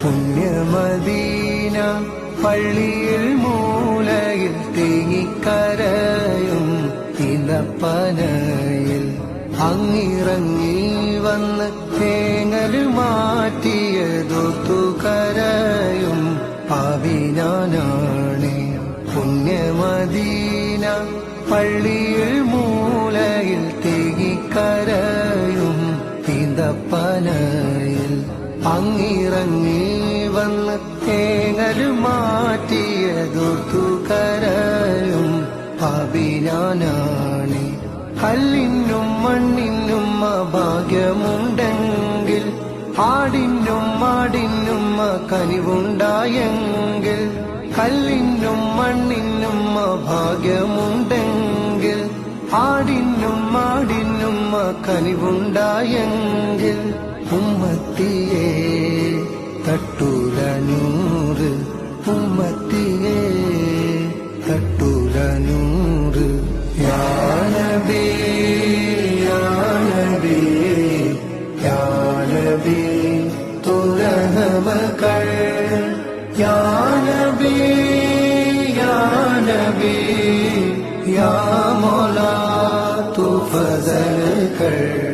പുണ്യമദീന പള്ളിയിൽ മൂലയിൽ തേങ്ങിക്കരയും ഇലപ്പനയിൽ അങ്ങിറങ്ങി വന്ന് തേങ്ങൽ മാറ്റിയതൊത്തുകരയും പാപിനാനാണ്. പുണ്യമദീന പള്ളിയിൽ മൂലയിൽ തേങ്ങിക്കരയും ഇലപ്പനയിൽ അങ്ങിറങ്ങി വന്ന് തേങ്ങൽ മാറ്റിയതൊത്തുകരയും പാപിനാനാണ്. കല്ലിനും മണ്ണിനും ഭാഗ്യമുണ്ടെങ്കിൽ ആടിനും മാടിനും കനിവുണ്ടായെങ്കിൽ കല്ലിനും മണ്ണിനും ഭാഗ്യമുണ്ടെങ്കിൽ ആടിനും മാടിനും കനിവുണ്ടായെങ്കിൽ ഉമ്മത്തിയെ തട്ടൂല നൂറ് ഉമ്മത്തിയെ തട്ടൂല നൂറ്. യാ നബി യാ നബി യാ നബി തൂ रहम कर യാ നബി യാ നബി യാ മൗലാ തൂ ഫസൽ कर.